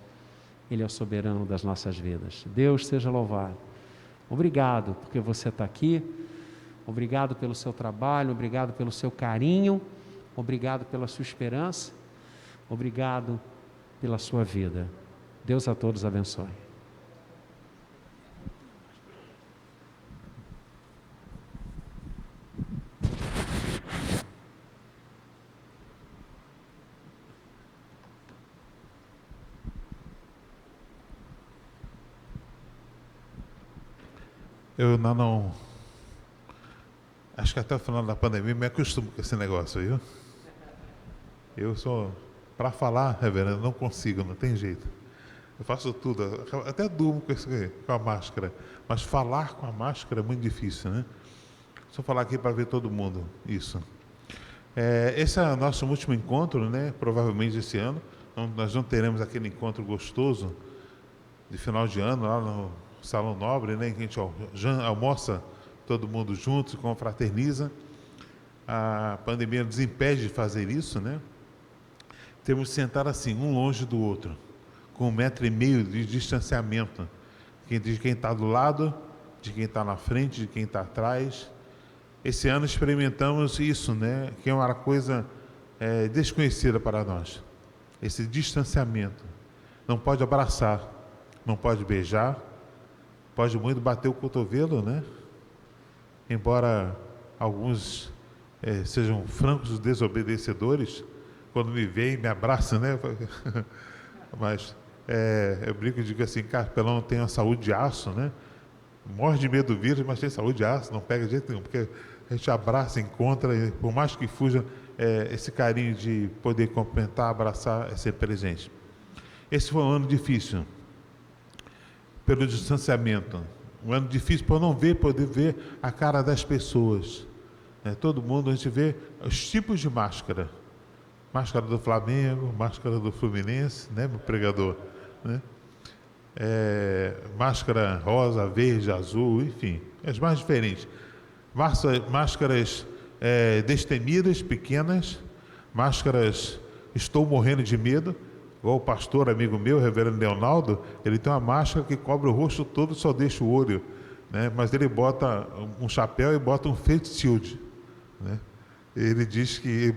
Ele é o soberano das nossas vidas. Deus seja louvado. Obrigado porque você está aqui, obrigado pelo seu trabalho, obrigado pelo seu carinho, obrigado pela sua esperança, obrigado pela sua vida. Deus a todos abençoe. Eu não acho que até o final da pandemia me acostumo com esse negócio, viu? Eu sou, para falar, reverendo, não consigo, não tem jeito. Eu faço tudo, até durmo com a máscara, mas falar com a máscara é muito difícil, né? Só falar aqui para ver todo mundo, isso. Esse é o nosso último encontro, né? Provavelmente esse ano. Nós não teremos aquele encontro gostoso de final de ano lá no Salão Nobre, né? Que a gente almoça todo mundo junto, se confraterniza. A pandemia nos impede de fazer isso, né? Temos que sentar assim, um longe do outro, com 1,5 m de distanciamento, de quem está do lado, de quem está na frente, de quem está atrás. Esse ano experimentamos isso, né? Que é uma coisa desconhecida para nós. Esse distanciamento. Não pode abraçar, não pode beijar, pode muito bater o cotovelo, né? Embora alguns sejam francos desobedecedores, quando me veem, me abraçam, né? Mas eu brinco e digo assim, capelão tem a saúde de aço, né? Morre de medo do vírus, mas tem saúde de aço, não pega de jeito nenhum, porque a gente abraça, encontra, e por mais que fuja, esse carinho de poder cumprimentar, abraçar, é sempre presente. Esse foi um ano difícil, pelo distanciamento, um ano difícil por não poder ver a cara das pessoas. Todo mundo, a gente vê os tipos de máscara. Máscara do Flamengo, máscara do Fluminense, né, meu pregador? Né? Máscara rosa, verde, azul, enfim, as mais diferentes. Máscaras destemidas, pequenas, máscaras estou morrendo de medo, igual o pastor amigo meu, o reverendo Leonardo, ele tem uma máscara que cobre o rosto todo, só deixa o olho, né? Mas ele bota um chapéu e bota um face shield, né? Ele diz que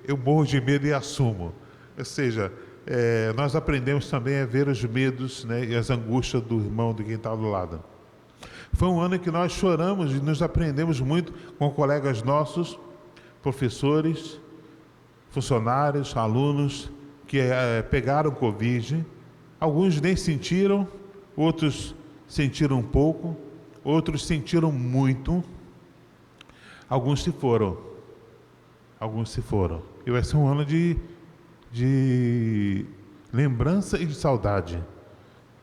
eu morro de medo e assumo. Ou seja, nós aprendemos também a ver os medos, né, e as angústias do irmão, de quem está do lado. Foi um ano em que nós choramos e nos aprendemos muito com colegas nossos, professores, funcionários, alunos, que pegaram Covid. Alguns nem sentiram, outros sentiram um pouco, outros sentiram muito. Alguns se foram. E vai ser um ano de lembrança e de saudade,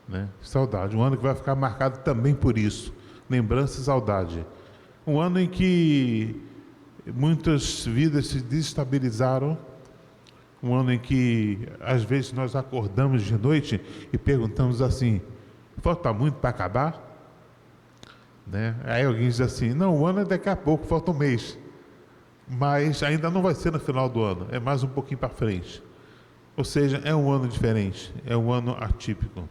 né? Saudade, um ano que vai ficar marcado também por isso, lembrança e saudade. Um ano em que muitas vidas se desestabilizaram, um ano em que às vezes nós acordamos de noite e perguntamos assim: falta muito para acabar? Né? Aí alguém diz assim: não, o ano é daqui a pouco, falta um mês, mas ainda não vai ser no final do ano, é mais um pouquinho para frente. Ou seja, é um ano diferente, é um ano atípico.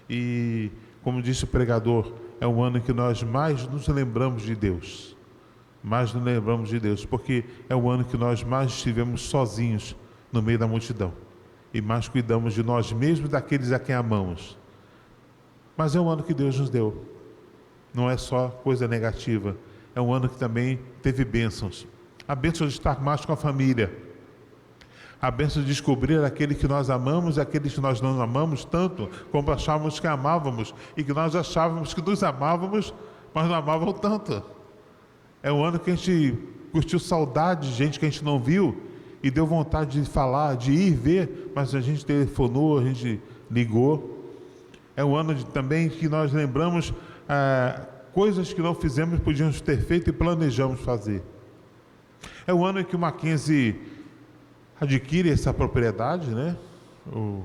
E, como disse o pregador, é um ano em que nós mais nos lembramos de Deus. Mais nos lembramos de Deus, porque é o ano que nós mais estivemos sozinhos no meio da multidão. E mais cuidamos de nós mesmos e daqueles a quem amamos. Mas é um ano que Deus nos deu. Não é só coisa negativa. É um ano que também teve bênçãos. A bênção de estar mais com a família. A bênção de descobrir aquele que nós amamos e aqueles que nós não amamos tanto como achávamos que amávamos, e que nós achávamos que nos amávamos, mas não amavam tanto. É um ano que a gente curtiu saudade de gente que a gente não viu e deu vontade de falar, de ir ver, mas a gente telefonou, a gente ligou. É um ano também que nós lembramos coisas que não fizemos, podíamos ter feito e planejamos fazer. É o ano em que o Mackenzie adquire essa propriedade, né? O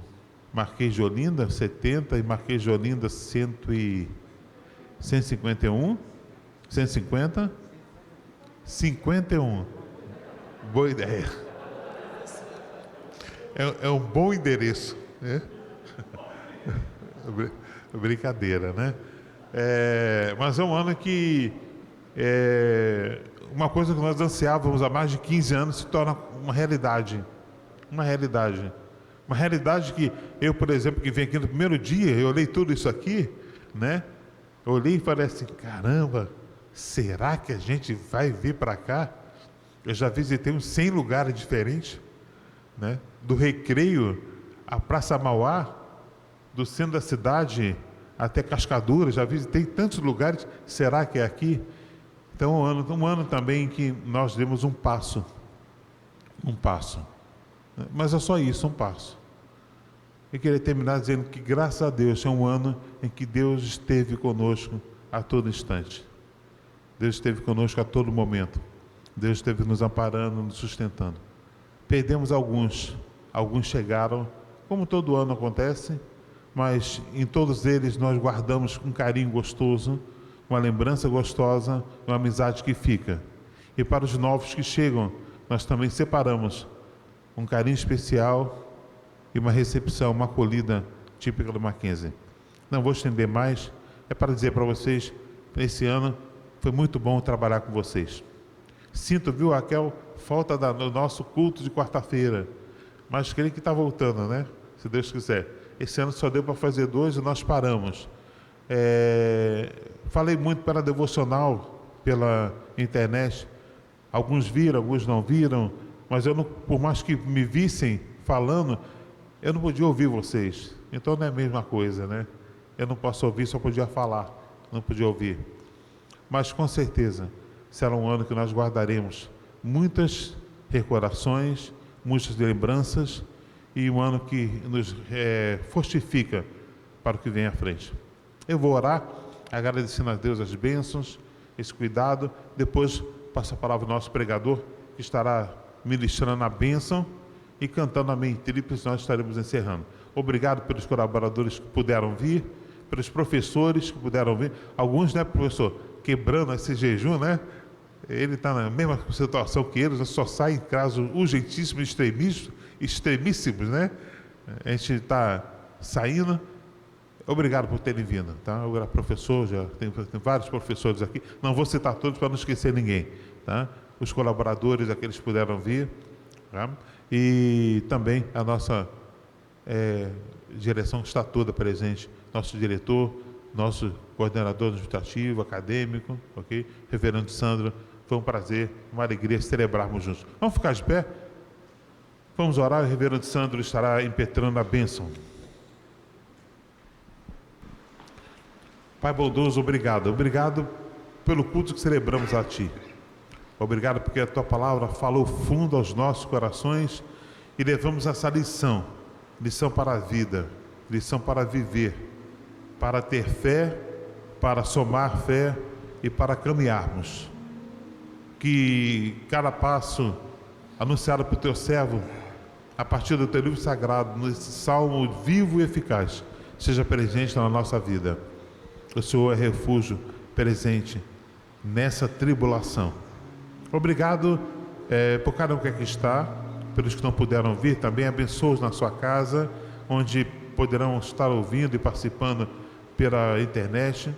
Marquês de Olinda, 70, e Marquês de Olinda, 151, 150, 51. Boa ideia. É um bom endereço, né? Brincadeira, né? Mas é um ano que uma coisa que nós ansiávamos há mais de 15 anos se torna uma realidade. Uma realidade que eu, por exemplo, que vim aqui no primeiro dia, eu olhei tudo isso aqui, né? Eu olhei e falei assim: caramba, será que a gente vai vir para cá? Eu já visitei uns 100 lugares diferentes, né? Do Recreio à Praça Mauá, do centro da cidade até Cascadura, já visitei tantos lugares. Será que é aqui? Então, um ano também que nós demos um passo. Mas é só isso, um passo. Eu queria terminar dizendo que, graças a Deus, é um ano em que Deus esteve conosco a todo instante. Deus esteve conosco a todo momento. Deus esteve nos amparando, nos sustentando. Perdemos alguns chegaram, como todo ano acontece, mas em todos eles nós guardamos um carinho gostoso, uma lembrança gostosa, uma amizade que fica. E para os novos que chegam, nós também separamos um carinho especial e uma recepção, uma acolhida típica do Mackenzie. Não vou estender mais, é para dizer para vocês, esse ano foi muito bom trabalhar com vocês. Sinto, viu, Raquel, falta do nosso culto de quarta-feira, mas creio que está voltando, né? Se Deus quiser. Esse ano só deu para fazer 2 e nós paramos. Falei muito pela devocional, pela internet. Alguns viram, alguns não viram, mas eu não, por mais que me vissem falando, eu não podia ouvir vocês. Então não é a mesma coisa, né? Eu não posso ouvir, só podia falar, não podia ouvir. Mas com certeza será um ano que nós guardaremos muitas recordações, muitas lembranças, e um ano que nos fortifica para o que vem à frente. Eu vou orar, agradecendo a Deus as bênçãos, esse cuidado. Depois passo a palavra ao nosso pregador, que estará ministrando a bênção e cantando Amém Tríplice. Nós estaremos encerrando. Obrigado pelos colaboradores que puderam vir, pelos professores que puderam vir. Alguns, né, professor, quebrando esse jejum, né? Ele está na mesma situação que eles, só sai em casos urgentíssimos, extremíssimos, né? A gente está saindo. Obrigado por terem vindo, tá? Eu era professor, já tem vários professores aqui. Não vou citar todos para não esquecer ninguém, tá? Os colaboradores, aqueles que puderam vir, tá? E também a nossa direção que está toda presente, nosso diretor, nosso coordenador administrativo, acadêmico, ok? Reverendo Sandro, foi um prazer, uma alegria celebrarmos juntos. Vamos ficar de pé? Vamos orar, o Reverendo Sandro estará impetrando a bênção. Pai bondoso, obrigado. Obrigado pelo culto que celebramos a Ti. Obrigado porque a Tua palavra falou fundo aos nossos corações e levamos essa lição para a vida, lição para viver, para ter fé, para somar fé e para caminharmos. Que cada passo anunciado por Teu servo, a partir do Teu livro sagrado, nesse salmo vivo e eficaz, seja presente na nossa vida. O Senhor é refúgio presente nessa tribulação. Obrigado por cada um que aqui está, pelos que não puderam vir, também abençoe-os na sua casa, onde poderão estar ouvindo e participando pela internet.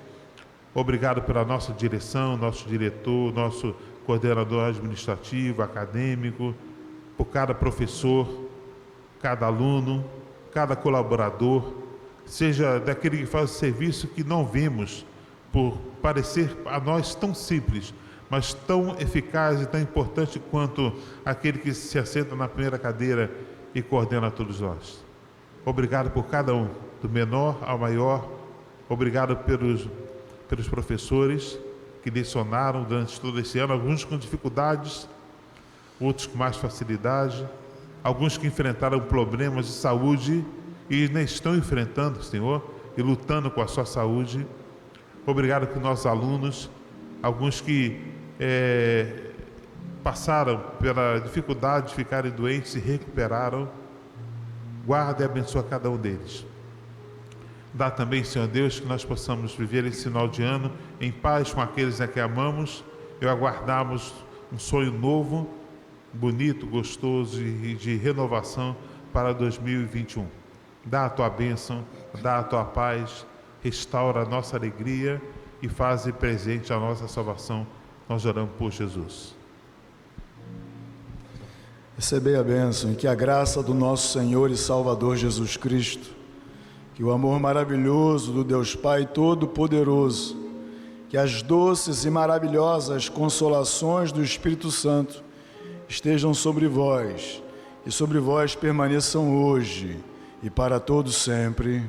Obrigado pela nossa direção, nosso diretor, nosso coordenador administrativo, acadêmico, por cada professor, cada aluno, cada colaborador, seja daquele que faz o serviço que não vemos, por parecer a nós tão simples, mas tão eficaz e tão importante quanto aquele que se assenta na primeira cadeira e coordena todos nós. Obrigado por cada um, do menor ao maior. Obrigado pelos professores que lecionaram durante todo esse ano, alguns com dificuldades, outros com mais facilidade, alguns que enfrentaram problemas de saúde e ainda estão enfrentando, Senhor, e lutando com a sua saúde. Obrigado por nossos alunos, alguns que passaram pela dificuldade de ficarem doentes e recuperaram. Guarda e abençoa cada um deles. Dá também, Senhor Deus, que nós possamos viver esse final de ano em paz com aqueles a que amamos e aguardamos um sonho novo, bonito, gostoso e de renovação para 2021. Dá a Tua bênção, dá a Tua paz, restaura a nossa alegria e faze presente a nossa salvação. Nós oramos por Jesus. Recebei a bênção e que a graça do nosso Senhor e Salvador Jesus Cristo, que o amor maravilhoso do Deus Pai Todo-Poderoso, que as doces e maravilhosas consolações do Espírito Santo estejam sobre vós e sobre vós permaneçam hoje e para todo sempre.